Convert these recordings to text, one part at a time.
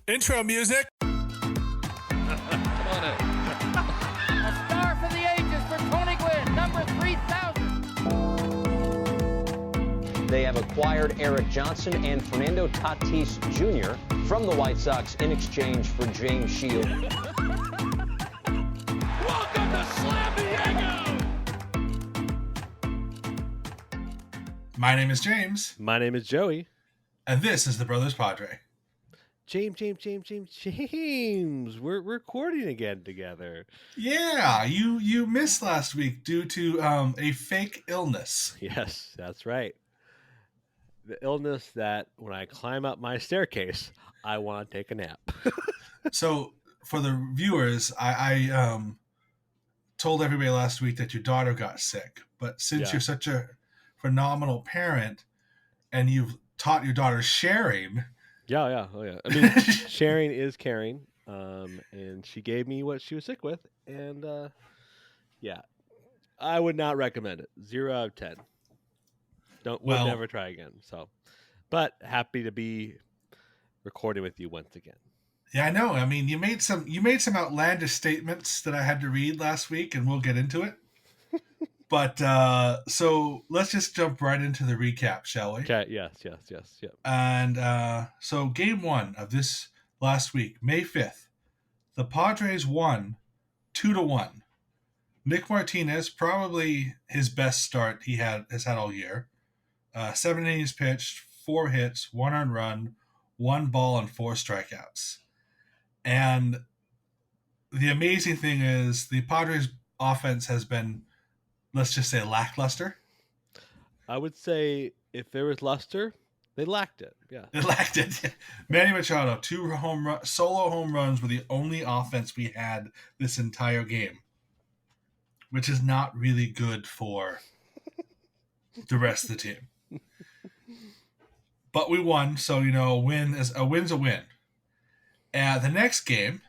Intro music. Come on in. A star for the ages for Tony Gwynn, number 3,000. They have acquired Eric Johnson and Fernando Tatis Jr. from the White Sox in exchange for James Shield. Welcome to Slam Diego. My name is James, My name is Joey. and this is the Brothers Padre. James. We're recording again together. Yeah, you missed last week due to a fake illness. Yes, that's right. The illness that when I climb up my staircase, I want to take a nap. So for the viewers, I told everybody last week that your daughter got sick, but since Yeah. you're such a phenomenal parent and you've taught your daughter sharing, Yeah. Oh, yeah. I mean, sharing is caring. And she gave me what she was sick with. And, yeah, I would not recommend it. 0 out of 10. Would Well- never try again. So, but happy to be recording with you once again. yeah, I know. I mean, you made some outlandish statements that I had to read last week, and we'll get into it. But so let's just jump right into the recap, shall we? Okay. Yes. Yep. And so game one of this last week, May 5th, the Padres won 2-1. Nick Martinez, probably his best start has had all year. 7 innings pitched, 4 hits, 1 earned run, 1 ball, and 4 strikeouts. And the amazing thing is the Padres offense has been, let's just say, lackluster. I would say if there was luster, they lacked it. Yeah. It lacked it. Manny Machado, 2 solo home runs were the only offense we had this entire game, which is not really good for the rest of the team. But we won, so a win's a win. The next game,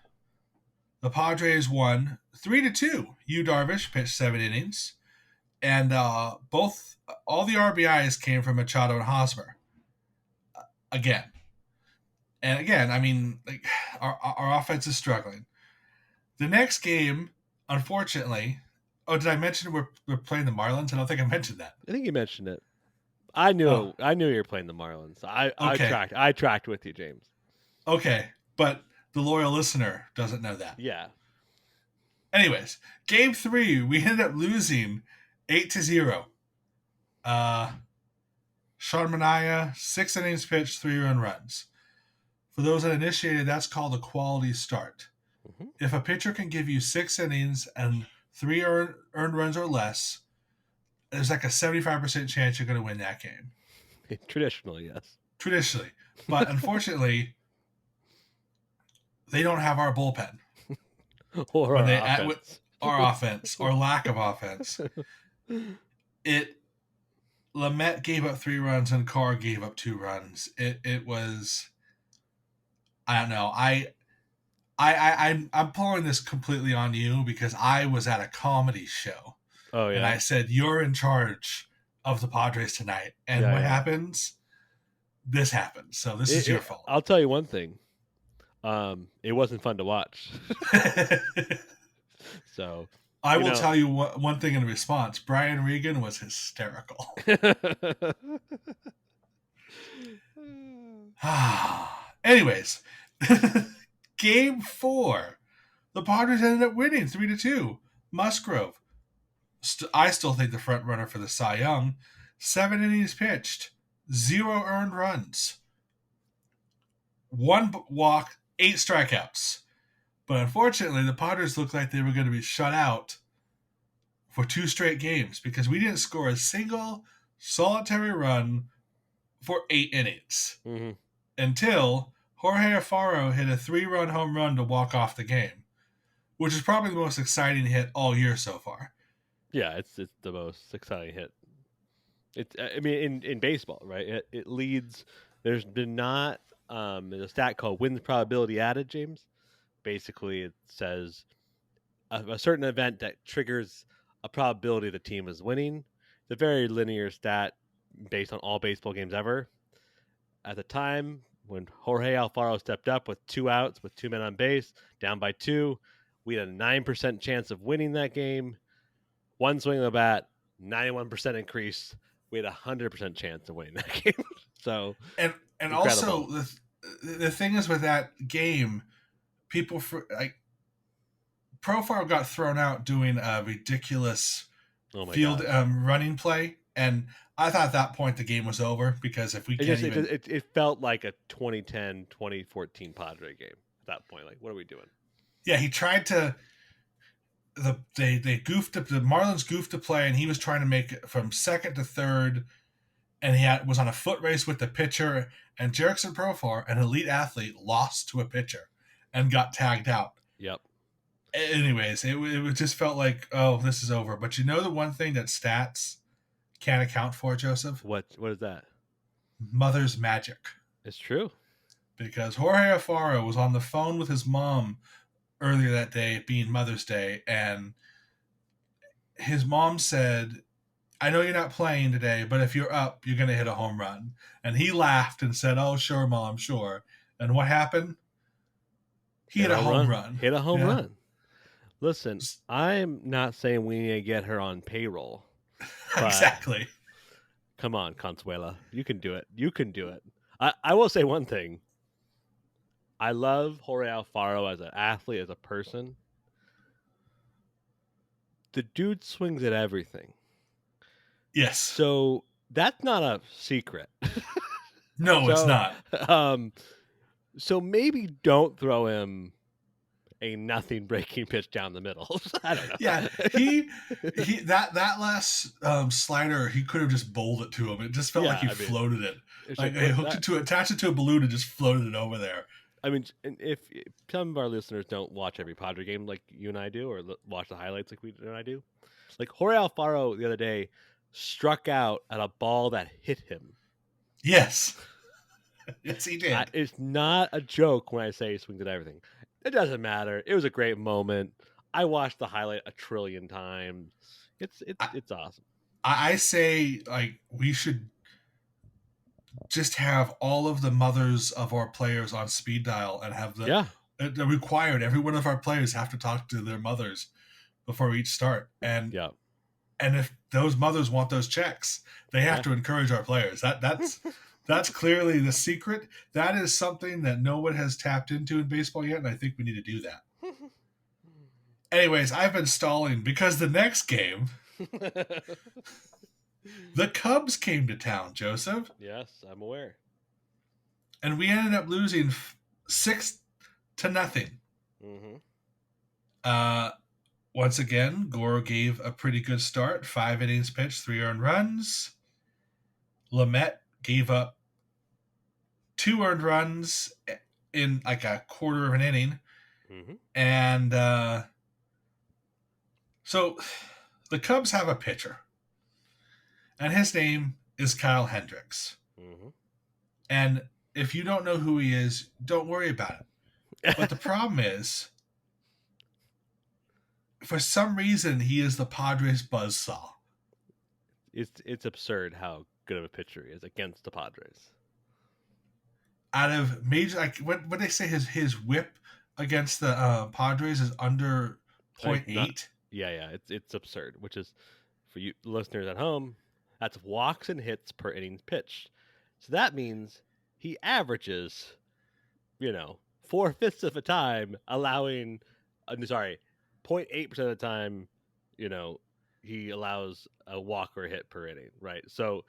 the Padres won 3-2. Yu Darvish pitched 7 innings, and all the RBIs came from Machado and Hosmer. Again, I mean, like, our offense is struggling. The next game, unfortunately, did I mention we're playing the Marlins? I don't think I mentioned that. I think you mentioned it. I knew you were playing the Marlins. I tracked with you, James. Okay, but the loyal listener doesn't know that. Yeah. Anyways, game 3, we ended up losing 8-0. Sean Manaea, 6 innings pitched, 3 earned runs. For those uninitiated, that's called a quality start. Mhm. If a pitcher can give you 6 innings and 3 earned runs or less, there's like a 75% chance you're going to win that game. Traditionally, yes. Traditionally. But unfortunately, they don't have our bullpen. Or When our they offense. Our offense, or lack of offense. Lamet gave up 3 runs and Carr gave up 2 runs. It was, I don't know. I'm pulling this completely on you because I was at a comedy show. Oh, yeah. And I said, you're in charge of the Padres tonight. And Yeah, what yeah. happens? This happens. So this is your fault. I'll tell you one thing. It wasn't fun to watch. So I you will know. tell you one thing in response. Brian Regan was hysterical. Anyways, game 4, the Padres ended up winning 3-2. Musgrove, I still think the front runner for the Cy Young. 7 innings pitched, 0 earned runs, 1 walk, 8 strikeouts. But unfortunately, the Padres looked like they were going to be shut out for 2 straight games because we didn't score a single solitary run for 8 innings Mhm. until Jorge Alfaro hit a 3-run home run to walk off the game, which is probably the most exciting hit all year so far. Yeah, it's the most exciting hit. I mean, in baseball, right? It leads. There's been not there's a stat called wins probability added, James. Basically, it says a certain event that triggers a probability the team is winning. It's a very linear stat based on all baseball games ever. At the time when Jorge Alfaro stepped up with 2 outs with 2 men on base, down by 2, we had a 9% chance of winning that game. One swing of the bat, 91% increase. We had a 100% chance of winning that game. So and incredible. also the thing is with that game, people Profile got thrown out doing a ridiculous field running play, and I thought at that point the game was over because if we it felt like a 2010, 2014 Padre game at that point. Like, what are we doing? Yeah, he tried to. They goofed up. The Marlins goofed the play, and he was trying to make it from second to third, and he was on a foot race with the pitcher. And Jerickson Profar, an elite athlete, lost to a pitcher and got tagged out. Yep. Anyways, it just felt like, oh, this is over. But you know the one thing that stats can't account for, Joseph? What is that? Mother's magic. It's true. Because Jorge Alfaro was on the phone with his mom earlier that day, being Mother's Day, and his mom said, I know you're not playing today, but if you're up, you're going to hit a home run. And he laughed and said, oh, sure, Mom, sure. And what happened? He hit a home run. Hit a home run. Listen, I'm not saying we need to get her on payroll. Exactly. Come on, Consuela. You can do it. You can do it. I will say one thing. I love Jorge Alfaro as an athlete, as a person. The dude swings at everything. Yes. So that's not a secret. No, it's not. So maybe don't throw him a nothing breaking pitch down the middle. I don't know. Yeah, he that last slider, he could have just bowled it to him. It just felt like he floated it. Like he attached it to a balloon and just floated it over there. I mean, if some of our listeners don't watch every Padre game like you and I do, or watch the highlights like we and I do, like Jorge Alfaro the other day struck out at a ball that hit him. Yes. Yes, he did. It's not a joke when I say he swings at everything. It doesn't matter. It was a great moment. I watched the highlight 1 trillion times. It's awesome. I say, like, we should just have all of the mothers of our players on speed dial and have required. Every one of our players have to talk to their mothers before each start. And if those mothers want those checks, they have to encourage our players. That's clearly the secret. That is something that no one has tapped into in baseball yet, and I think we need to do that. Anyways, I've been stalling because the next game, the Cubs came to town, Joseph. Yes, I'm aware. And we ended up losing 6-0. Mm-hmm. Once again, Goro gave a pretty good start. 5 innings pitched, 3 earned runs. Lamet gave up 2 earned runs in like a quarter of an inning. Mm-hmm. And so the Cubs have a pitcher. And his name is Kyle Hendricks. Mm-hmm. And if you don't know who he is, don't worry about it. But the problem is, for some reason, he is the Padres buzzsaw. It's absurd how good of a pitcher he is against the Padres. Out of major, like what they say, his whip against the Padres is under 0.8. Yeah, it's absurd. Which is, for you listeners at home, that's walks and hits per innings pitched. So that means he averages, 4/5 of the time allowing. 0.8% of the time, he allows a walk or a hit per inning, right? So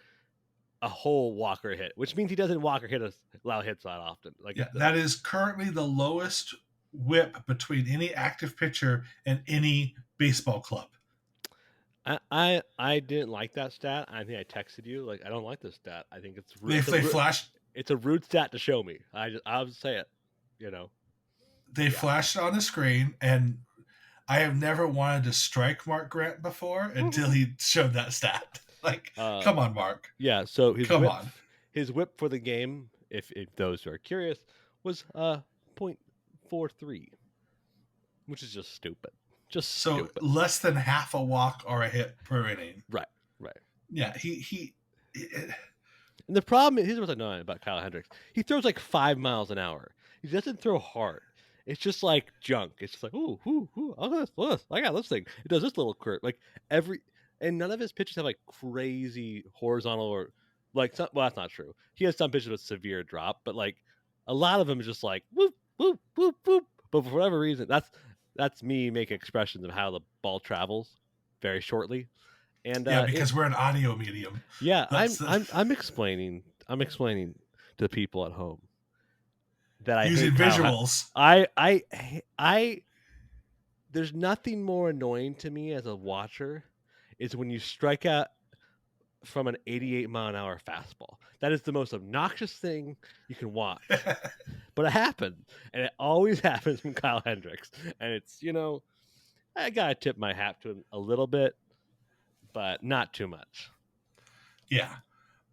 a whole walk or hit, which means he doesn't walk or allow hits that often. That is currently the lowest whip between any active pitcher and any baseball club. I didn't like that stat. I think I texted you, like, I don't like this stat. I think it's rude. They flashed. It's a rude stat to show me. I'll just say it, They flashed it on the screen, and I have never wanted to strike Mark Grant before until he showed that stat. Like, come on, Mark. Yeah, so his whip for the game, if those who are curious, was 0.43, which is just stupid. So less than half a walk or a hit per inning. Right. Yeah, he And the problem is, here's what's annoying about Kyle Hendricks. He throws like 5 miles an hour. He doesn't throw hard. It's just like junk. It's just like, ooh, I got this thing. It does this little curve. Like and none of his pitches have like crazy horizontal or well, that's not true. He has some pitches with severe drop, but like a lot of them is just like whoop, whoop, whoop, whoop. But for whatever reason, that's me making expressions of how the ball travels very shortly. And because we're an audio medium. Yeah, I'm explaining to the people at home that I using hate visuals. I there's nothing more annoying to me as a watcher is when you strike out from an 88 mile an hour fastball. That is the most obnoxious thing you can watch. But it happens, and it always happens from Kyle Hendricks. And it's, I gotta tip my hat to him a little bit, but not too much. Yeah,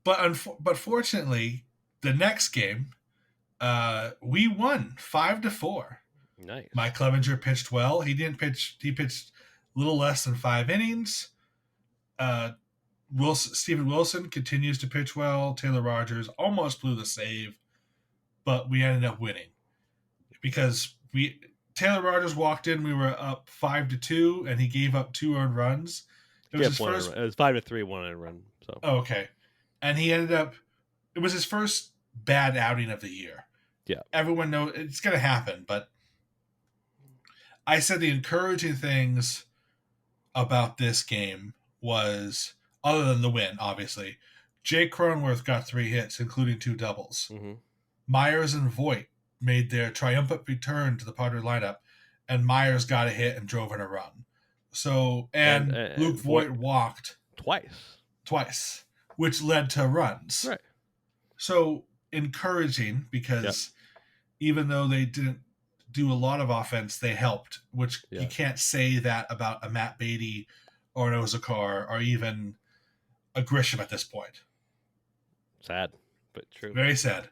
but fortunately, the next game, we won 5-4. Nice. Mike Clevenger pitched well. He didn't pitch. He pitched a little less than 5 innings. Steven Wilson continues to pitch well. Taylor Rogers almost blew the save, but we ended up winning because Taylor Rogers walked in. We were up 5-2, and he gave up 2 earned runs. It was his first. It was 5-3, 1 earned run. So okay, and he ended up. It was his first bad outing of the year. Yeah, everyone knows it's going to happen, but I said the encouraging things about this game was, other than the win, obviously, Jake Cronenworth got 3 hits, including 2 doubles. Mm-hmm. Myers and Voit made their triumphant return to the Padres lineup, and Myers got a hit and drove in a run. So, and Luke Voit walked twice, which led to runs. Right. So encouraging, because even though they didn't do a lot of offense, they helped, which you can't say that about a Matt Beatty or an Ozakar or even a Grisham at this point. Sad, but true. Very sad.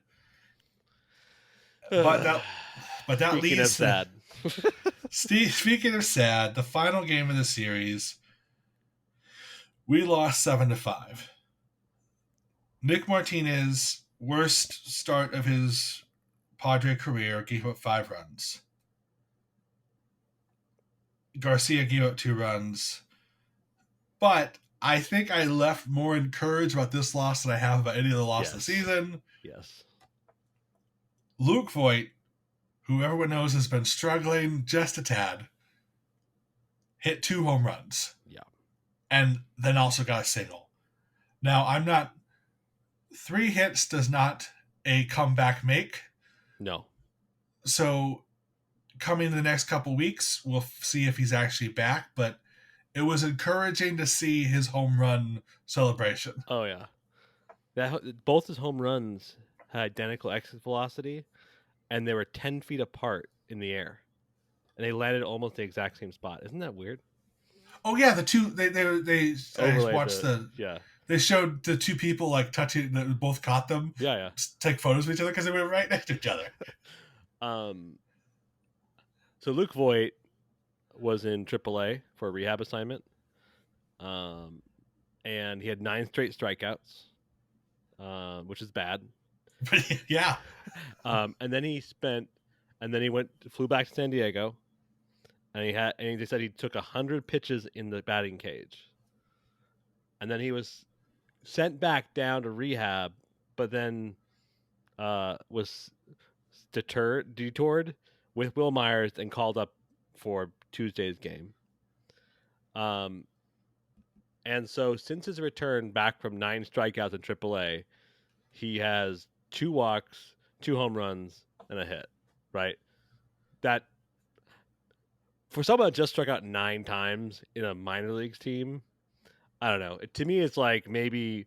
But that leads of sad. Speaking of sad, the final game of the series, we lost 7-5. Nick Martinez, worst start of his Padre career, gave up 5 runs. Garcia gave up 2 runs. But I think I left more encouraged about this loss than I have about any other loss of the season. Yes. Luke Voit, who everyone knows has been struggling just a tad, hit 2 home runs. Yeah. And then also got a single. Now, 3 hits does not a comeback make. No. So coming the next couple weeks, we'll see if he's actually back, but it was encouraging to see his home run celebration. Oh, yeah. Both his home runs had identical exit velocity, and they were 10 feet apart in the air. And they landed almost the exact same spot. Isn't that weird? Oh, yeah. The two, they watched they showed the 2 people like touching, that both caught them. Yeah. Take photos of each other because they were right next to each other. So Luke Voit was in AAA for a rehab assignment. And he had 9 straight strikeouts, which is bad. Yeah. And then he flew back to San Diego, and they said he took 100 pitches in the batting cage. And then he was sent back down to rehab, but then was detoured with Will Myers and called up for Tuesday's game. And so since his return back from 9 strikeouts in AAA, he has 2 walks, 2 home runs, and a hit, right? That, for someone that just struck out 9 times in a minor leagues team, I don't know. To me, it's like maybe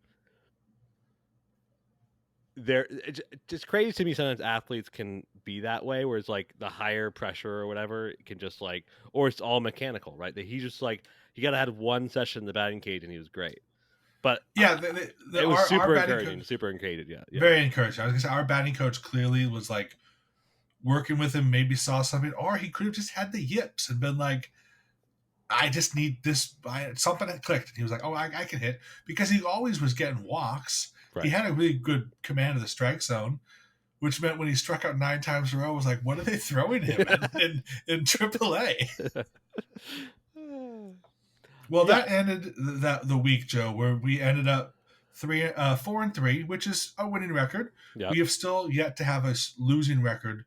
it's crazy to me sometimes athletes can be that way, where it's like the higher pressure or whatever can just like, or it's all mechanical, right? That he just like, he got to have 1 session in the batting cage and he was great. But yeah, it was super encouraging. Super encouraged, yeah. Very encouraging. I was gonna say our batting coach clearly was like working with him, maybe saw something, or he could have just had the yips and been like, I just need this. Something had clicked. And he was like, oh, I can hit, because he always was getting walks. He had a really good command of the strike zone, which meant when he struck out 9 times in a row, it was like, what are they throwing him in AAA? Well, that ended the week, Joe, where we ended up 4-3, which is a winning record. Yep. We have still yet to have a losing record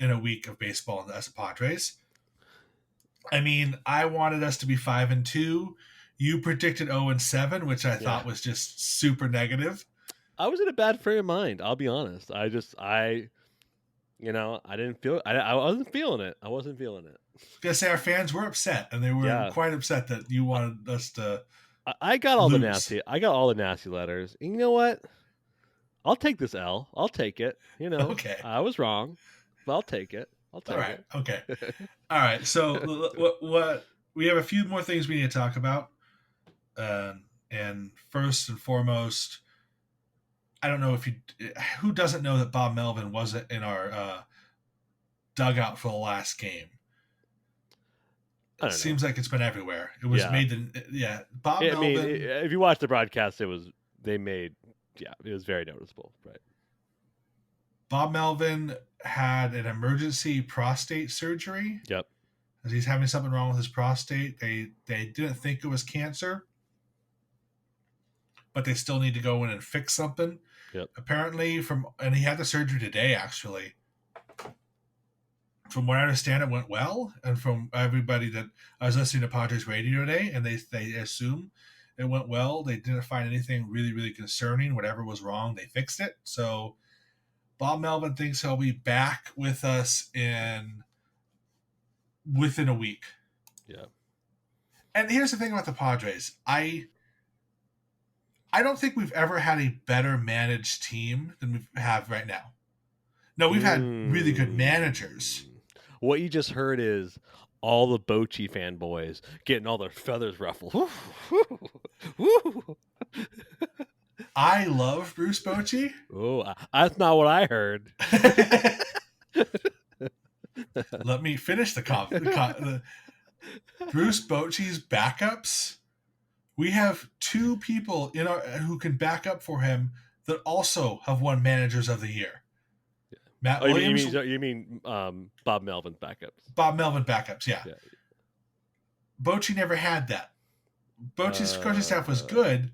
in a week of baseball as the Padres. I mean, I wanted us to be 5-2. You predicted 0-7, which I thought was just super negative. I was in a bad frame of mind. I'll be honest. I didn't feel. I wasn't feeling it. I wasn't feeling it. I was gonna say our fans were upset, and they were quite upset that you wanted us to. I got all lose. the nasty. I got all the nasty letters. And you know what? I'll take this L. I'll take it. Okay. I was wrong, but I'll take it. All right. Okay. All right. So what we have a few more things we need to talk about, and first and foremost, I don't know who doesn't know that Bob Melvin wasn't in our dugout for the last game. It seems like it's been everywhere. It was Bob Melvin. I mean, if you watch the broadcast, it was very noticeable, right? Bob Melvin had an emergency prostate surgery. Yep. He's having something wrong with his prostate. They didn't think it was cancer, but they still need to go in and fix something. Yep. Apparently, and he had the surgery today, actually. From what I understand, it went well. And from everybody that I was listening to Padres radio today, and they assume it went well. They didn't find anything really, really concerning. Whatever was wrong, they fixed it. So Bob Melvin thinks he'll be back with us within a week. Yeah. And here's the thing about the Padres. I don't think we've ever had a better managed team than we have right now. No, we've had really good managers. What you just heard is all the Bochy fanboys getting all their feathers ruffled. I love Bruce Bochy. Oh, that's not what I heard. Let me finish the Bruce Bochy's backups. We have 2 people who can back up for him that also have won Managers of the Year. Matt Williams. You mean Bob Melvin's backups? Bob Melvin backups, yeah. Bochy never had that. Bochy's coaching staff was good,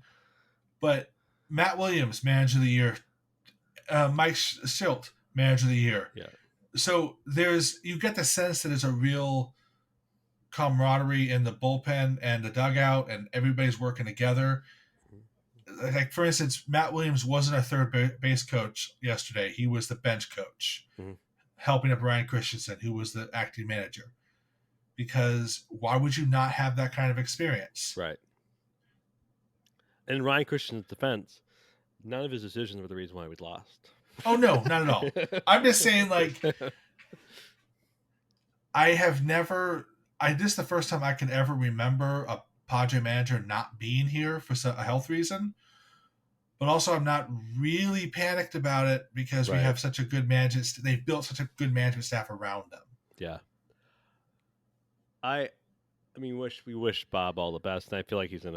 but Matt Williams, Manager of the Year. Mike Schilt, Manager of the Year. Yeah. So you get the sense that there's a real camaraderie in the bullpen and the dugout, and everybody's working together. Like, for instance, Matt Williams wasn't a third base coach yesterday. He was the bench coach, helping up Ryan Christensen, who was the acting manager. Because why would you not have that kind of experience? Right. In Ryan Christensen's defense, none of his decisions were the reason why we lost. Oh, no, not at all. I'm just saying, like, this is the first time I can ever remember a Padre manager not being here for a health reason. But also, I'm not really panicked about it because we have such a good management. They've built such a good management staff around them. Yeah. I mean, we wish Bob all the best, and I feel like he's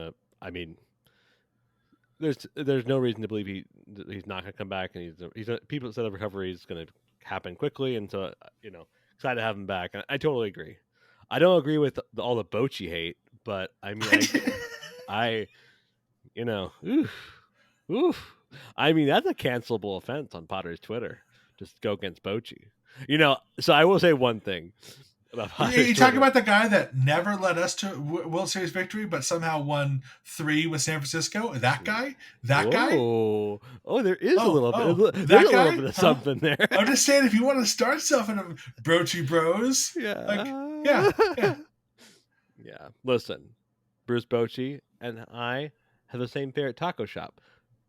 there's no reason to believe he's not going to come back, and people said the recovery is going to happen quickly, and so excited to have him back. And I totally agree. I don't agree with all the Bochy hate, but I mean, I mean, that's a cancelable offense on Potter's Twitter. Just go against Bochy. So I will say one thing about Potter's you talk about the guy that never led us to World Series victory, but somehow won 3 with San Francisco. That guy? Guy? Oh, there is a little bit. There's a little bit of something there. I'm just saying, if you want to start something of Brochy Bros, yeah. Listen, Bruce Bochy and I have the same favorite taco shop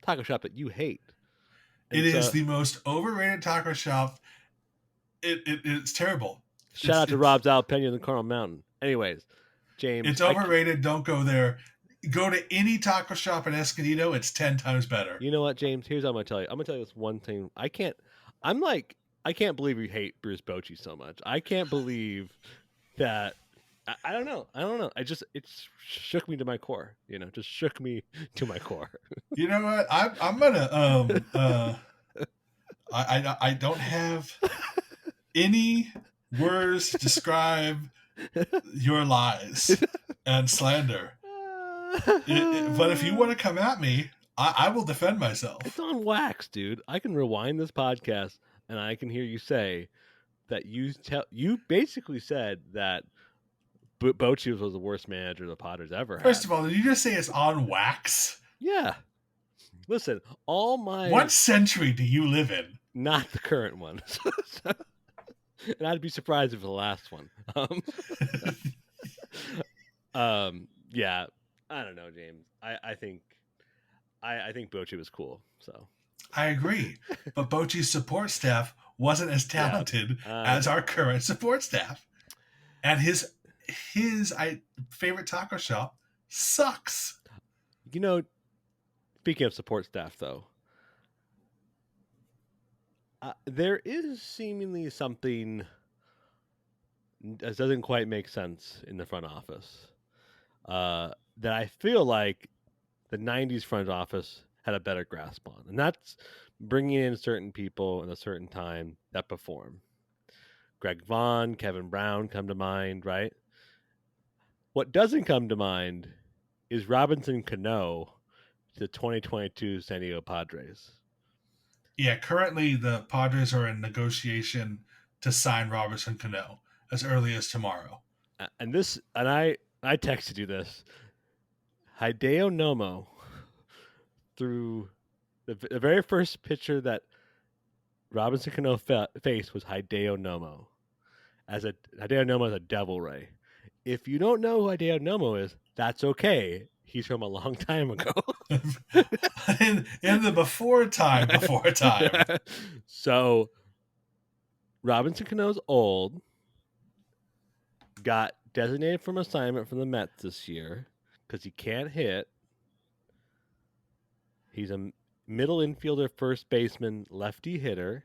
that you hate. And it is the most overrated taco shop. It's terrible. Shout out to Rob's Jalapeno in the Coral Mountain. Anyways, James, it's overrated. Don't go there. Go to any taco shop in Escondido. It's 10 times better. You know what, James? Here's what I'm gonna tell you. I'm gonna tell you this one thing. I can't believe you hate Bruce Bochy so much. I can't believe that I don't know. It shook me to my core. Just shook me to my core. You know what? I'm gonna I don't have any words to describe your lies and slander. But if you want to come at me, I will defend myself. It's on wax, dude. I can rewind this podcast and I can hear you say that you basically said that Bochy was the worst manager the Padres ever had. First of all, did you just say it's on wax? Yeah. Listen, What century do you live in? Not the current one. And I'd be surprised if it was the last one. Yeah. I don't know, James. I think Bochy was cool. So I agree, but Bochy's support staff wasn't as talented as our current support staff, and his favorite taco shop sucks. Speaking of support staff, though, there is seemingly something that doesn't quite make sense in the front office. That I feel like the 90s front office had a better grasp on. And that's bringing in certain people in a certain time that perform. Greg Vaughn, Kevin Brown come to mind, right? What doesn't come to mind is Robinson Cano to the 2022 San Diego Padres. Yeah, currently the Padres are in negotiation to sign Robinson Cano as early as tomorrow. And I texted you this. Hideo Nomo threw the very first pitcher that Robinson Cano faced was Hideo Nomo. Hideo Nomo is a devil ray. If you don't know who Hideo Nomo is, that's okay. He's from a long time ago. in the before time. So Robinson Cano's old, got designated from assignment from the Mets this year because he can't hit. He's a middle infielder, first baseman, lefty hitter,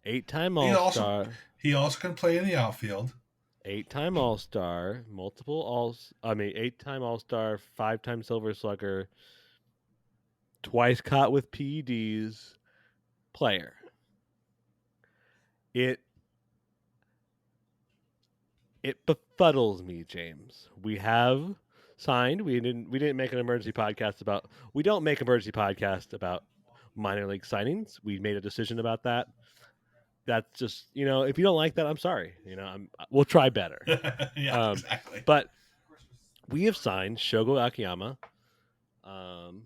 8-time All-Star. He also can play in the outfield. 8-time All-Star, 8-time All-Star, 5-time Silver Slugger, twice caught with PEDs player. It befuddles me, James. We have signed. We didn't make an emergency podcast about. We don't make emergency podcast about minor league signings. We made a decision about that. That's just if you don't like that, I'm sorry. We'll try better. Yeah, exactly. But we have signed Shogo Akiyama,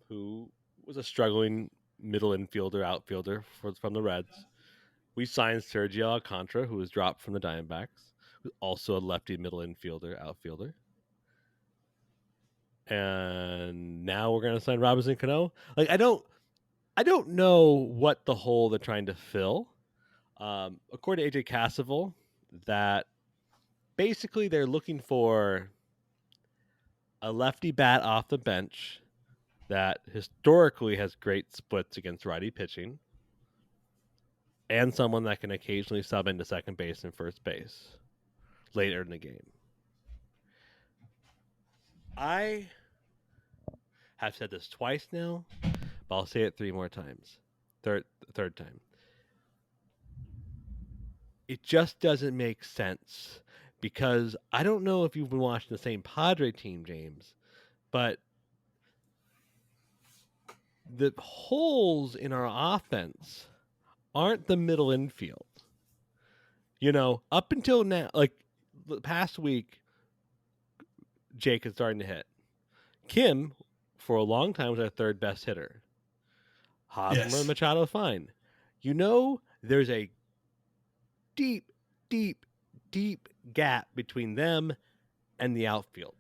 who was a struggling middle infielder, outfielder from the Reds. We signed Sergio Alcantara, who was dropped from the Diamondbacks, who's also a lefty middle infielder, outfielder. And now we're going to sign Robinson Cano. Like I don't know what the hole they're trying to fill. According to AJ Cassavell, that basically they're looking for a lefty bat off the bench that historically has great splits against righty pitching, and someone that can occasionally sub into second base and first base later in the game. I have said this twice now, but I'll say it 3 more times. Third time. It just doesn't make sense because I don't know if you've been watching the same Padre team, James, but the holes in our offense aren't the middle infield. Up until now, like the past week, Jake is starting to hit. Kim, for a long time, was our third best hitter. Hosmer and Machado, fine. There's a deep, deep, deep gap between them and the outfield.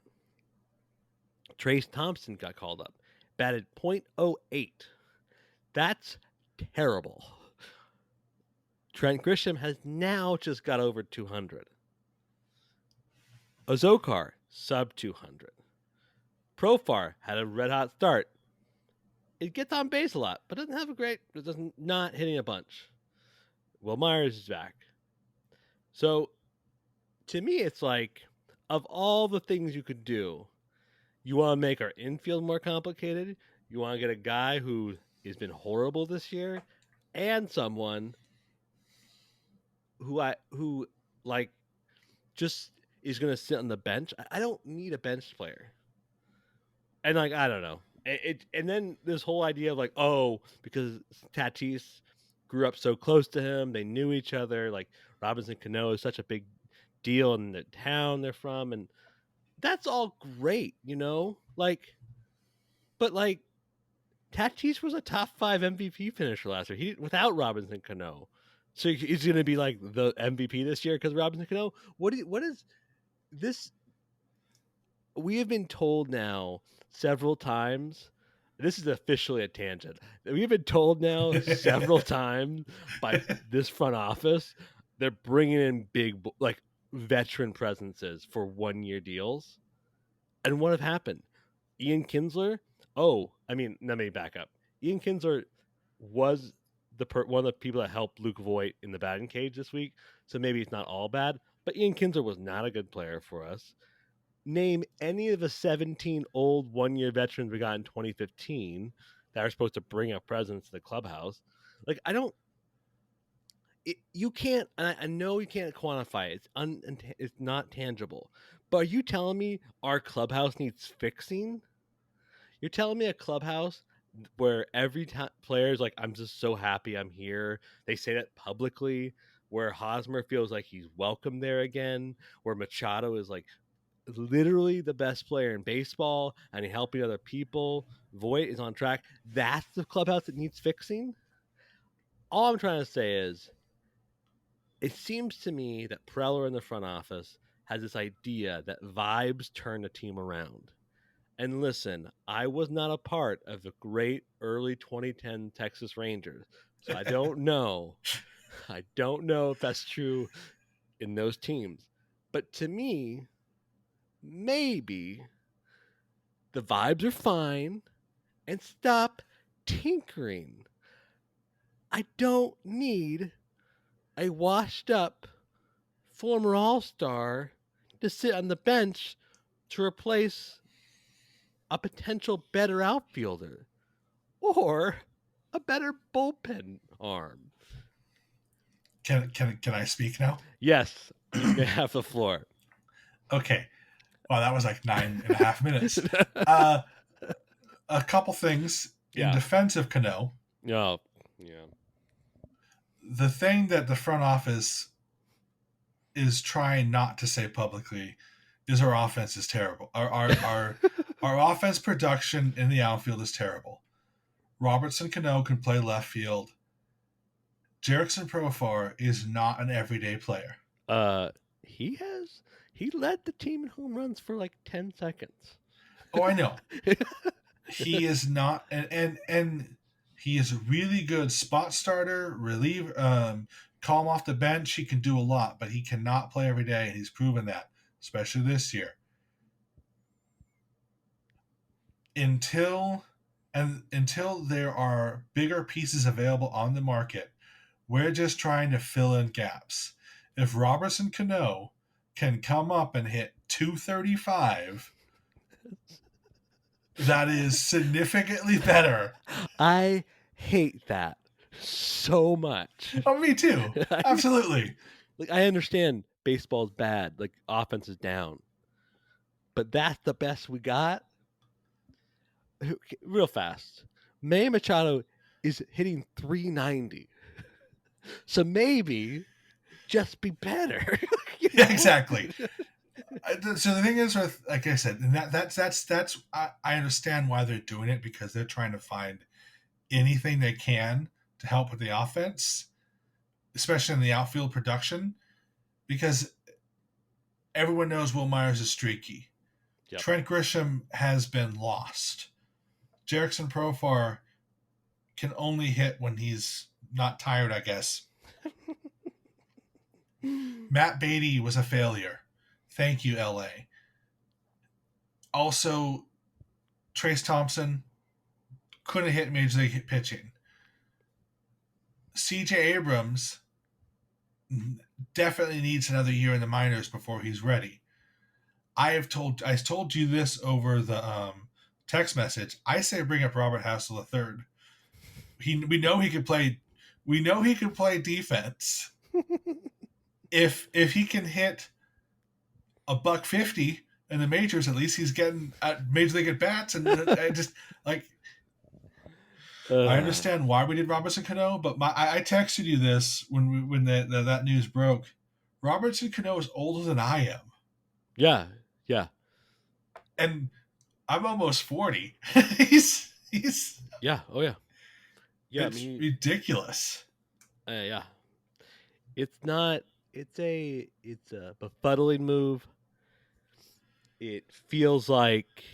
Trace Thompson got called up. Batted .08. That's terrible. Trent Grisham has now just got over 200. Ozokar, sub 200. Profar had a red-hot start. It gets on base a lot, but doesn't not hitting a bunch. Will Myers is back. So, to me, it's like, of all the things you could do, you want to make our infield more complicated. You want to get a guy who has been horrible this year, and someone who like just is going to sit on the bench. I don't need a bench player. And like I don't know. And then this whole idea of like, oh, because Tatis grew up so close to him, they knew each other. Like Robinson Cano is such a big deal in the town they're from, and that's all great, you know. Like, but like Tatis was a top 5 MVP finisher last year. He without Robinson Cano, so he's going to be like the MVP this year because Robinson Cano. What is this? We have been told now several times. This is officially a tangent. We have been told now several times by this front office they're bringing in big like veteran presences for 1-year deals. And what have happened? Ian Kinsler. Oh, I mean, let me back up. Ian Kinsler was one of the people that helped Luke Voigt in the batting cage this week, so maybe it's not all bad. But Ian Kinsler was not a good player for us. Name any of the 17 old 1-year veterans we got in 2015 that are supposed to bring a presence to the clubhouse. Like, I don't. You can't. I know you can't quantify it. It's not tangible. But are you telling me our clubhouse needs fixing? You're telling me a clubhouse where every player is like, I'm just so happy I'm here. They say that publicly. Where Hosmer feels like he's welcome there again. Where Machado is like literally the best player in baseball and helping other people. Voigt is on track. That's the clubhouse that needs fixing. All I'm trying to say is, it seems to me that Preller in the front office has this idea that vibes turn a team around. And listen, I was not a part of the great early 2010 Texas Rangers, so I don't know. I don't know if that's true in those teams. But to me, maybe the vibes are fine and stop tinkering. I don't need a washed up former All-Star to sit on the bench to replace a potential better outfielder or a better bullpen arm. Can I speak now? Yes, you may have the floor. Okay. Wow, that was like 9.5 minutes. A couple things in defense of Cano. Oh, yeah. The thing that the front office is trying not to say publicly is our offense is terrible. Our offense production in the outfield is terrible. Robinson Cano can play left field. Jerickson Profar is not an everyday player. He led the team in home runs for like 10 seconds. Oh, I know. He is not, and he is a really good spot starter, relieve, call him off the bench. He can do a lot, but he cannot play every day, and he's proven that, especially this year. Until there are bigger pieces available on the market, we're just trying to fill in gaps. If Robinson Cano can come up and hit 235, that is significantly better. I hate that so much. Oh, me too. Absolutely. Like, I understand baseball's bad, like offense is down, but that's the best we got. Real fast, Manny Machado is hitting 390, so maybe just be better. Yeah, exactly. So the thing is, with, like I said, and that's I understand why they're doing it, because they're trying to find anything they can to help with the offense, especially in the outfield production, because everyone knows Will Myers is streaky. Yep. Trent Grisham has been lost. Jerickson Profar can only hit when he's not tired, I guess. Matt Beatty was a failure. Thank you, LA. Also, Trace Thompson couldn't hit major league pitching. CJ Abrams definitely needs another year in the minors before he's ready. I told you this over the text message. I say bring up Robert Hassel III. We know he could play. We know he can play defense. if he can hit $150 in the majors, at least he's getting major league at bats. And I just like. I understand why we did Robinson Cano, but I texted you this when that news broke. Robinson Cano is older than I am. Yeah. And I'm almost 40. he's Yeah. Oh yeah. Yeah. It's ridiculous. Yeah. It's not. It's a befuddling move. It feels like.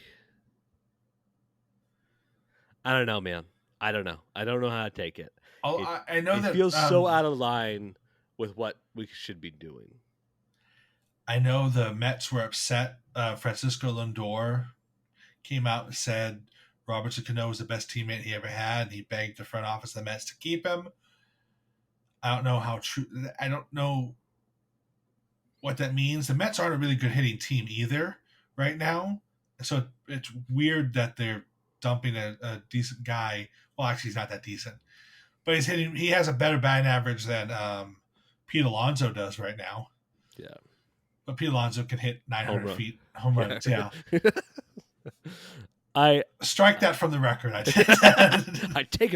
I don't know, man. I don't know. I don't know how to take it. I know that it feels so out of line with what we should be doing. I know the Mets were upset. Francisco Lindor came out and said Robinson Cano was the best teammate he ever had, and he begged the front office of the Mets to keep him. I don't know how true. I don't know what that means. The Mets aren't a really good hitting team either right now, so it's weird that they're dumping a decent guy. Well, actually, he's not that decent, but he's hitting. He has a better batting average than Pete Alonso does right now. Yeah, but Pete Alonso can hit 900 feet home runs. Yeah. I strike that from the record. I take it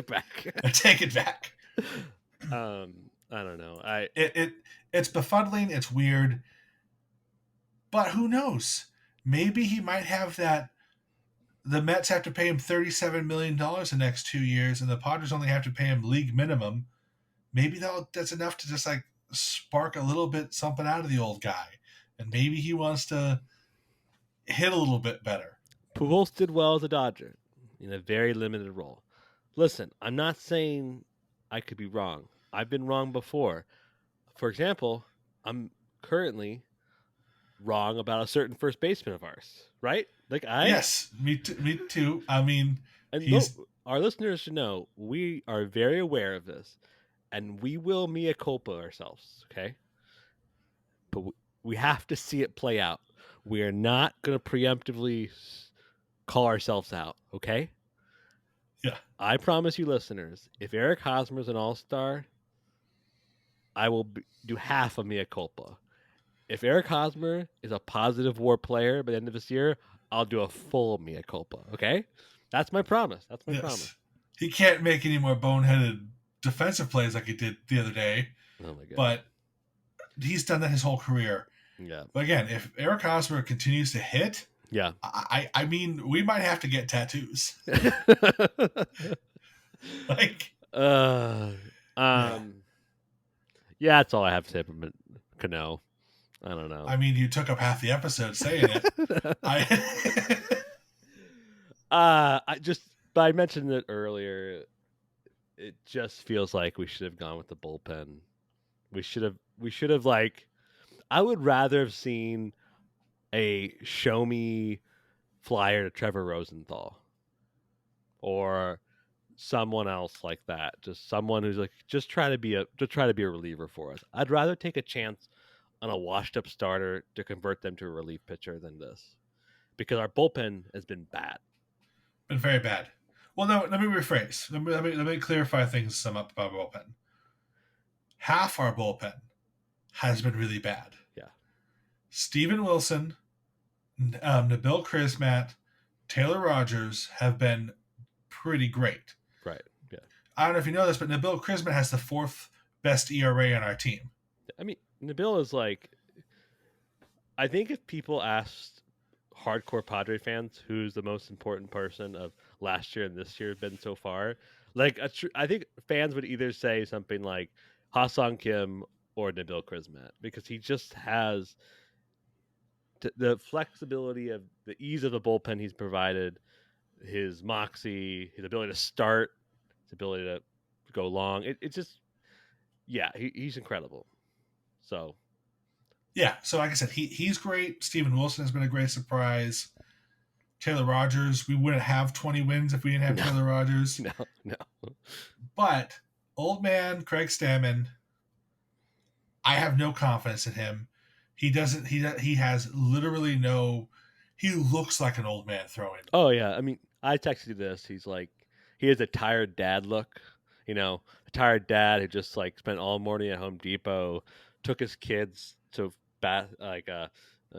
back. I take it back. I don't know. It's befuddling. It's weird, but who knows? Maybe he might have that. The Mets have to pay him $37 million the next 2 years, and the Padres only have to pay him league minimum. Maybe that's enough to just like spark a little bit something out of the old guy, and maybe he wants to hit a little bit better. Pujols did well as a Dodger in a very limited role. Listen, I'm not saying I could be wrong. I've been wrong before. For example, I'm currently wrong about a certain first baseman of ours, right? Yes, me too. I mean, our listeners should know we are very aware of this, and we will mea culpa ourselves, okay? But we have to see it play out. We are not going to preemptively call ourselves out, okay? Yeah. I promise you, listeners, if Eric Hosmer's an all-star, I will do half of mea culpa. If Eric Hosmer is a positive WAR player by the end of this year, I'll do a full mea culpa, okay? That's my promise. That's my promise. He can't make any more boneheaded defensive plays like he did the other day. Oh, my God. But he's done that his whole career. Yeah. But again, if Eric Hosmer continues to hit, yeah, I mean, we might have to get tattoos. Yeah, that's all I have to say about Cano. I don't know. I mean, you took up half the episode saying it. I mentioned it earlier. It just feels like we should have gone with the bullpen. We should have like. I would rather have seen a show me flyer to Trevor Rosenthal or someone else like that. Just someone who's like, just try to be a reliever for us. I'd rather take a chance on a washed up starter to convert them to a relief pitcher than this, because our bullpen has been bad. Been very bad. Well, no, let me rephrase. Let me clarify things some up about bullpen. Half our bullpen has been really bad. Yeah. Steven Wilson, Nabil Crismatt, Taylor Rogers have been pretty great. Right. Yeah. I don't know if you know this, but Nabil Crismatt has the 4th best ERA on our team. I mean, Nabil is like, I think if people asked hardcore Padre fans who's the most important person of last year and this year been so far, like I think fans would either say something like Ha-Seong Kim or Nabil Crismatt, because he just has the flexibility of the ease of the bullpen he's provided, his moxie, his ability to start, his ability to go long. It's just, yeah, he's incredible. So, yeah. So like I said, he's great. Steven Wilson has been a great surprise. Taylor Rogers, we wouldn't have 20 wins if we didn't have Taylor Rogers. No. But old man Craig Stammen, I have no confidence in him. He doesn't. He has literally no. He looks like an old man throwing. Oh yeah, I mean, I texted you this. He's like, he has a tired dad look. A tired dad who just like spent all morning at Home Depot, took his kids to a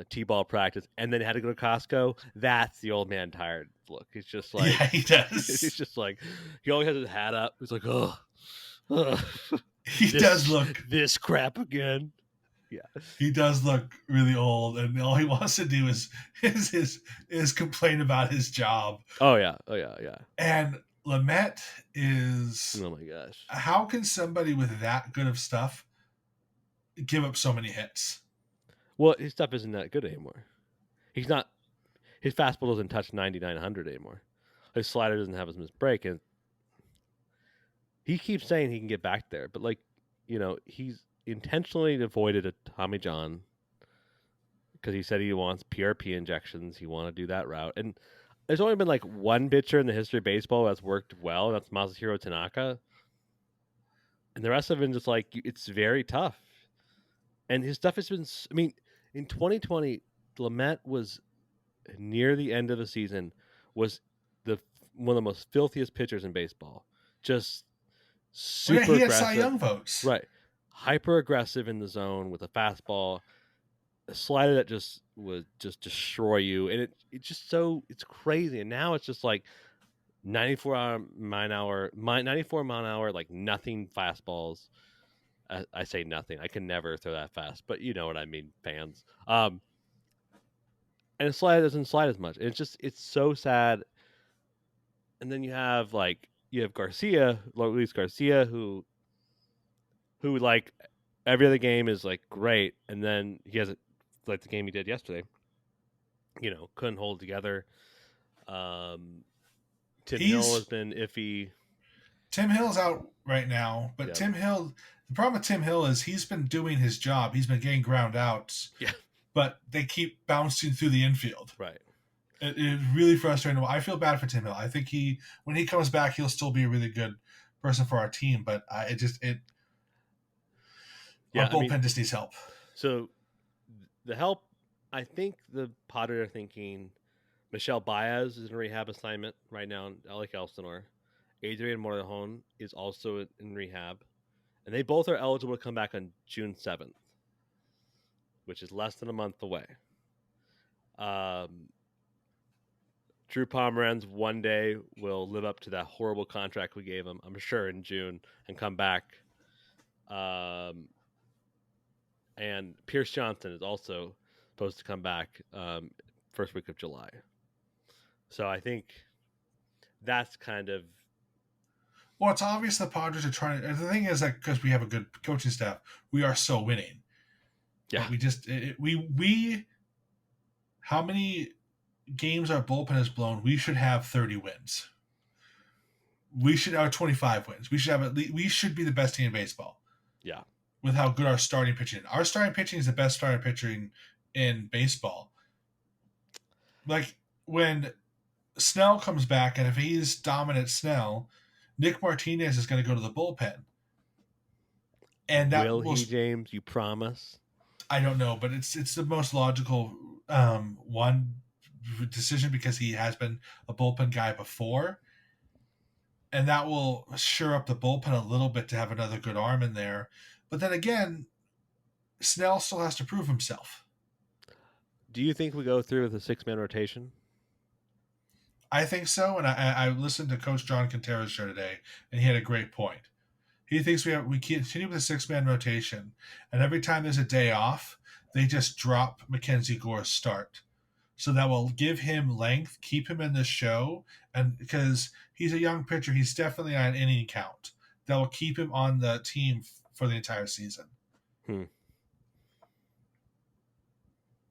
t-ball practice, and then had to go to Costco. That's the old man tired look. He's just like, Yeah, he does. he's just like, he always has his hat up. He's like, oh, He does look this crap again. Yeah, he does look really old, and all he wants to do is complain about his job. Oh yeah. And Lamet is. Oh my gosh. How can somebody with that good of stuff give up so many hits? Well, his stuff isn't that good anymore. He's not. His fastball doesn't touch 99-100 anymore. His slider doesn't have as much break, and he keeps saying he can get back there, but he's intentionally avoided a Tommy John because he said he wants PRP injections. He want to do that route, and there's only been like one pitcher in the history of baseball that's worked well. And that's Masahiro Tanaka, and the rest of it just like it's very tough. And his stuff has been. I mean, in 2020, Lamet was near the end of the season was one of the most filthiest pitchers in baseball. Just super he had aggressive. Cy Young votes. Right. Hyper aggressive in the zone with a fastball, a slider that just would just destroy you. And it's crazy. And now it's just like 94 mile an hour, like nothing fastballs. I say nothing. I can never throw that fast, but you know what I mean, fans. And the slider doesn't slide as much. It's so sad. And then you have Garcia, Luis Garcia, who like every other game is like great, and then he has like the game he did yesterday. Couldn't hold together. Tim Hill has been iffy. Tim Hill's out right now, but Yeah. Tim Hill. The problem with Tim Hill is he's been doing his job. He's been getting ground outs. Yeah. But they keep bouncing through the infield. Right. It's really frustrating. I feel bad for Tim Hill. I think when he comes back, he'll still be a really good person for our team. But our bullpen just needs help. So the help, I think the Padres are thinking Michel Baez is in a rehab assignment right now in Alec Elsinore. Adrian Morejon is also in rehab. And they both are eligible to come back on June 7th, which is less than a month away. Drew Pomeranz one day will live up to that horrible contract we gave him, I'm sure, in June and come back. And Pierce Johnson is also supposed to come back first week of July. So I think that's kind of... Well, it's obvious the Padres are trying to... The thing is that because we have a good coaching staff, we are so winning. Yeah. We how many games our bullpen has blown? We should have 30 wins. We should have 25 wins. We should have at least... We should be the best team in baseball. Yeah. With how good our starting pitching is. Our starting pitching is the best starting pitching in baseball. Like, when Snell comes back, and if he's dominant Snell... Nick Martinez is going to go to the bullpen. And that will he, James? You promise? I don't know, but it's the most logical one decision because he has been a bullpen guy before. And that will shore up the bullpen a little bit to have another good arm in there. But then again, Snell still has to prove himself. Do you think we go through with a 6-man rotation? I think so, and I listened to Coach John Quintero's show today, and he had a great point. He thinks we continue with a 6-man rotation, and every time there's a day off, they just drop Mackenzie Gore's start. So that will give him length, keep him in the show, and because he's a young pitcher, he's definitely on an inning count. That will keep him on the team for the entire season. Not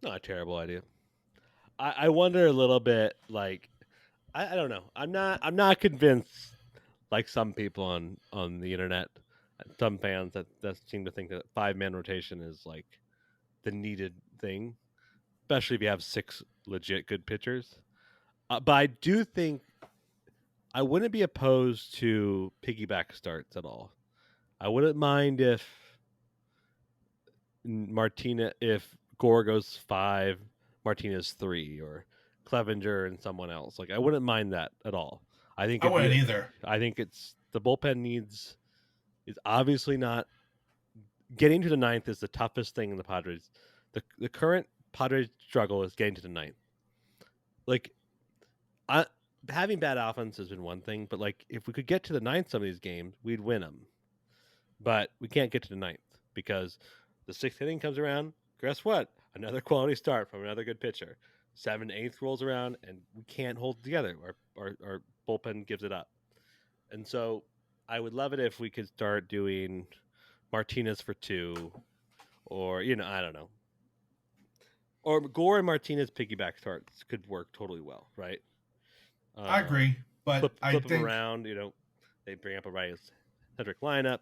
a terrible idea. I wonder a little bit, like, I don't know. I'm not convinced, like some people on the internet, some fans that seem to think that 5-man rotation is like the needed thing, especially if you have 6 legit good pitchers. But I do think I wouldn't be opposed to piggyback starts at all. I wouldn't mind if Gore goes 5, Martinez 3, or Clevenger and someone else. Like I wouldn't mind that at all. I think I wouldn't either. I think it's the bullpen is obviously not getting to the ninth is the toughest thing in the Padres. The current Padres struggle is getting to the ninth. Like, having bad offense has been one thing, but like if we could get to the ninth some of these games, we'd win them. But we can't get to the ninth because the 6th inning comes around. Guess what? Another quality start from another good pitcher. 7th, 8th rolls around, and we can't hold it together. Our bullpen gives it up. And so I would love it if we could start doing Martinez for 2, or, I don't know. Or Gore and Martinez piggyback starts could work totally well, right? I agree, but flip I them think around, they bring up a right-centric lineup.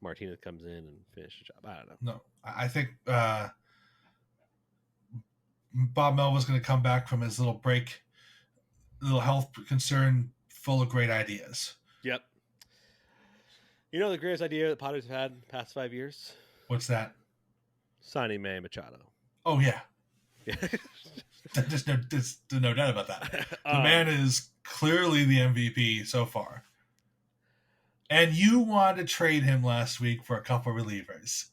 Martinez comes in and finishes the job. I don't know. No, I think Bob Melvin's going to come back from his little break, little health concern, full of great ideas. Yep. The greatest idea that Padres have had in the past 5 years? What's that? Signing Manny Machado. Oh, yeah. Yeah. There's no doubt about that. The man is clearly the MVP so far. And you wanted to trade him last week for a couple of relievers.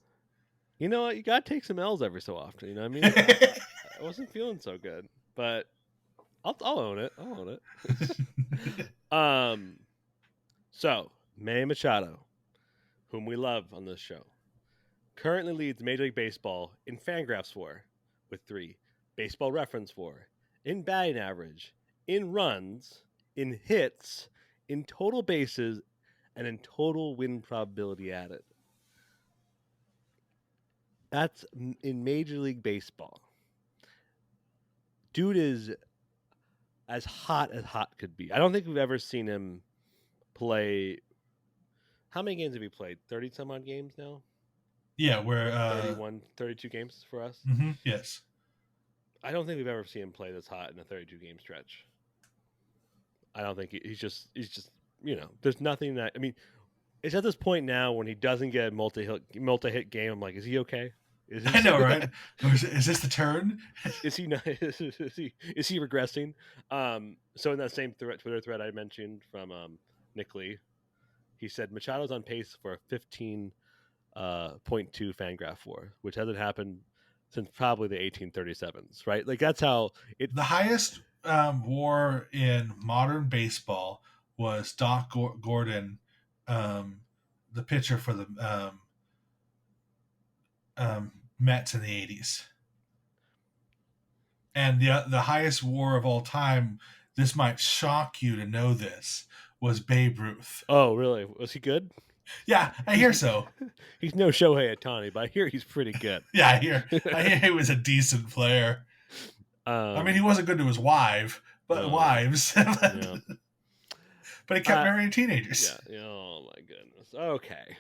You know what? You got to take some L's every so often. You know what I mean? I wasn't feeling so good, but I'll own it. I'll own it. So, Manny Machado, whom we love on this show, currently leads Major League Baseball in Fangraphs WAR with 3, Baseball Reference WAR, in batting average, in runs, in hits, in total bases, and in total win probability added. That's in Major League Baseball. Dude is as hot could be. I don't think we've ever seen him play. How many games have he played? 30 some odd games now? Yeah, we're 31, 32 games for us. Mm-hmm, yes. I don't think we've ever seen him play this hot in a 32 game stretch. I don't think he's just there's nothing that, I mean, it's at this point now when he doesn't get a multi-hit game. I'm like, is he okay? I know, right? Is this the turn? Is he not? Is he regressing? So in that same Twitter thread I mentioned from Nick Lee, he said Machado's on pace for a 15.2 Fangraph WAR, which hasn't happened since probably the 1837s, right? Like that's how it. The highest WAR in modern baseball was Doc Gordon, the pitcher for the Mets in the 80s. And the highest WAR of all time, this might shock you to know this, was Babe Ruth. Oh, really? Was he good? Yeah, I hear so. He's no Shohei Ohtani, but I hear he's pretty good. Yeah, I hear he was a decent player. I mean, he wasn't good to his wives. But he kept marrying teenagers. Yeah. Oh my goodness. Okay,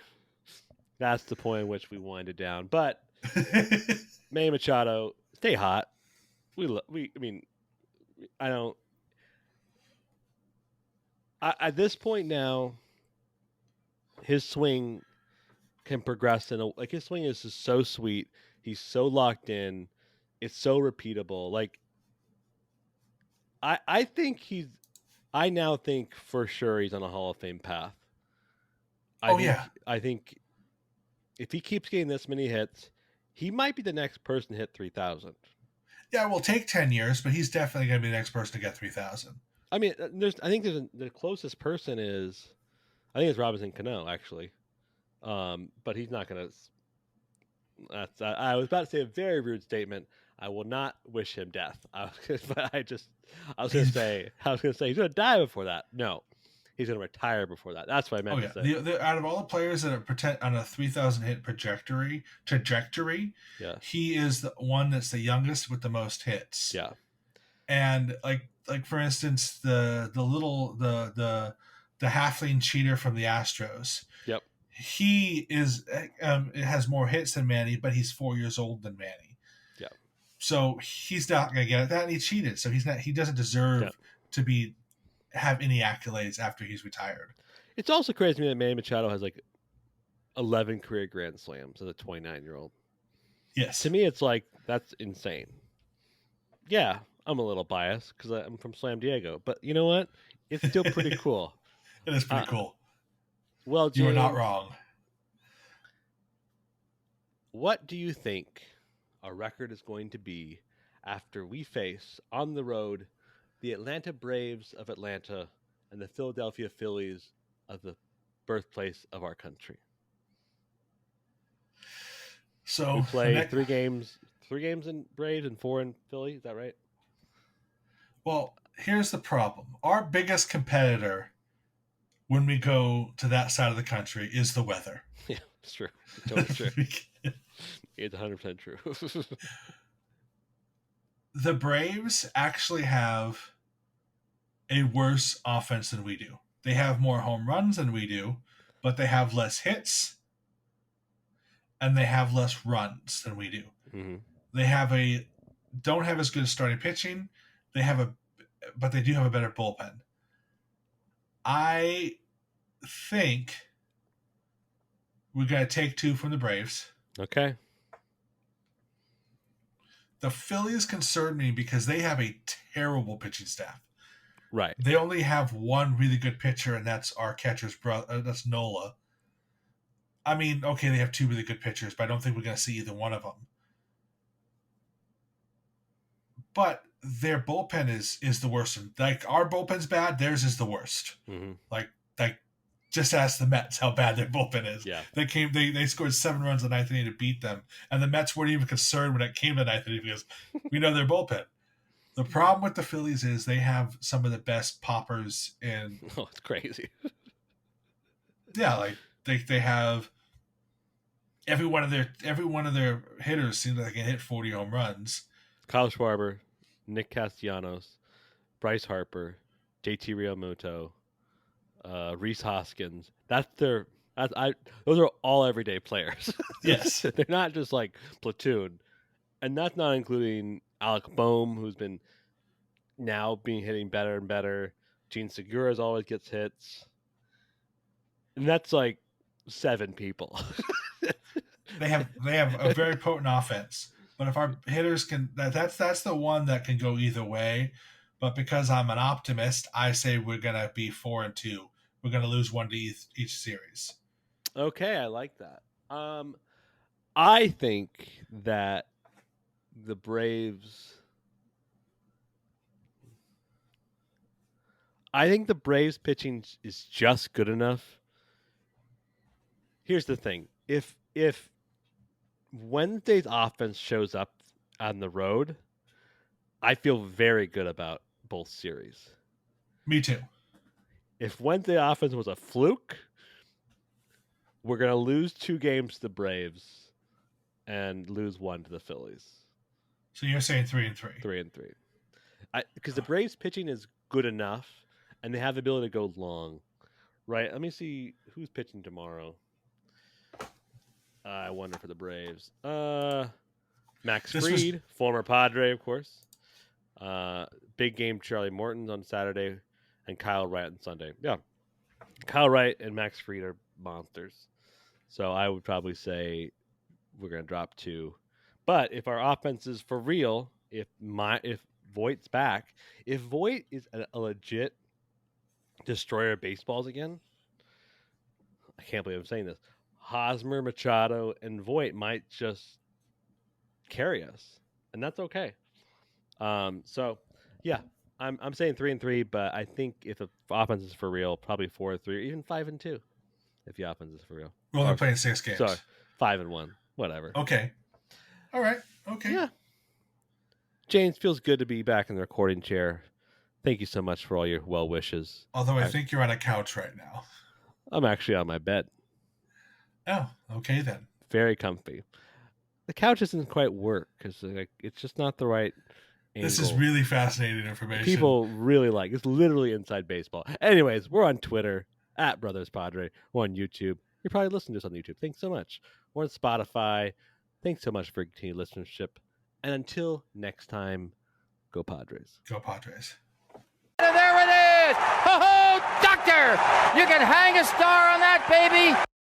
that's the point at which we winded down. But Manny Machado, stay hot. At this point now, his swing can progress his swing is just so sweet. He's so locked in. It's so repeatable. Like I now think for sure he's on a Hall of Fame path. I think if he keeps getting this many hits, he might be the next person to hit 3,000. Yeah, it will take 10 years, but he's definitely going to be the next person to get 3,000. I mean, the closest person is, I think it's Robinson Cano, actually. But he's not going to. I was about to say a very rude statement. I will not wish him death. I was going to say he's going to die before that. No, he's going to retire before that. That's what I meant to say. Out of all the players that are on a 3,000 hit trajectory, yeah, he is the one that's the youngest with the most hits. Yeah, and like for instance, the halfling cheater from the Astros. Yep. He has more hits than Manny, but he's 4 years older than Manny. Yeah. So he's not going to get that, and he cheated. So he doesn't deserve to have any accolades after he's retired. It's also crazy to me that Manny Machado has like 11 career Grand Slams as a 29-year-old. Yes. To me, it's like, that's insane. Yeah, I'm a little biased because I'm from Slam Diego, but you know what? It's still pretty cool. It is pretty cool. Well, James, you are not wrong. What do you think our record is going to be after we face, on the road, the Atlanta Braves of Atlanta and the Philadelphia Phillies of the birthplace of our country? So we play 3 games in Braves and 4 in Philly. Is that right? Well, here's the problem. Our biggest competitor when we go to that side of the country is the weather. Yeah, it's true. It's totally true. It's 100% true. The Braves actually have a worse offense than we do. They have more home runs than we do, but they have less hits and they have less runs than we do. Mm-hmm. They don't have as good starting pitching. But they do have a better bullpen. I think we're going to take 2 from the Braves. Okay. The Phillies concern me because they have a terrible pitching staff. Right. They only have one really good pitcher, and that's our catcher's brother. That's Nola. I mean, okay, they have 2 really good pitchers, but I don't think we're going to see either one of them. But their bullpen is the worst. Like, our bullpen's bad, theirs is the worst. Mm-hmm. Like just ask the Mets how bad their bullpen is. Yeah. They scored 7 runs in the 9th inning to beat them, and the Mets weren't even concerned when it came to the 9th inning because we know their bullpen. The problem with the Phillies is they have some of the best poppers in. Oh, it's crazy. Yeah, like they have every one of their hitters seems like they can hit 40 home runs. Kyle Schwarber, Nick Castellanos, Bryce Harper, JT Realmuto, Rhys Hoskins. Those are all everyday players. Yes. They're not just like platoon. And that's not including Alec Boehm, who's been hitting better and better. Gene Segura's always gets hits. And that's like 7 people. They have a very potent offense. But if our hitters can, that's the one that can go either way. But because I'm an optimist, I say we're gonna be 4-2. We're gonna lose 1 to each series. Okay, I like that. I think that the Braves. I think the Braves pitching is just good enough. Here's the thing: if Wednesday's offense shows up on the road, I feel very good about both series. Me too. If Wednesday offense was a fluke, we're going to lose 2 games to the Braves and lose 1 to the Phillies. So you're saying 3-3. 3-3. Because the Braves pitching is good enough, and they have the ability to go long. Right? Let me see who's pitching tomorrow. I wonder for the Braves. Max Fried, former Padre, of course. Big game Charlie Morton's on Saturday, and Kyle Wright on Sunday. Yeah. Kyle Wright and Max Fried are monsters. So I would probably say we're going to drop 2. But if our offense is for real, if Voigt's back, if Voigt is a legit destroyer of baseballs again, I can't believe I'm saying this. Hosmer, Machado, and Voigt might just carry us, and that's okay. So yeah, I'm saying 3-3, but I think if the offense is for real, probably 4-3, or even 5-2. If the offense is for real, we're only playing 6 games. Sorry, 5-1, whatever. Okay, all right, okay. Yeah, James, feels good to be back in the recording chair. Thank you so much for all your well wishes. Although I think you're on a couch right now. I'm actually on my bed. Oh, okay then. Very comfy. The couch doesn't quite work because it's just not the right angle. This is really fascinating information. People really like it's literally inside baseball. Anyways, we're on Twitter at Brothers Padre. We're on YouTube. You're probably listening to us on YouTube. Thanks so much. We're on Spotify. Thanks so much for your continued listenership. And until next time, go Padres. Go Padres. There it is! Ho ho, doctor! You can hang a star on that, baby!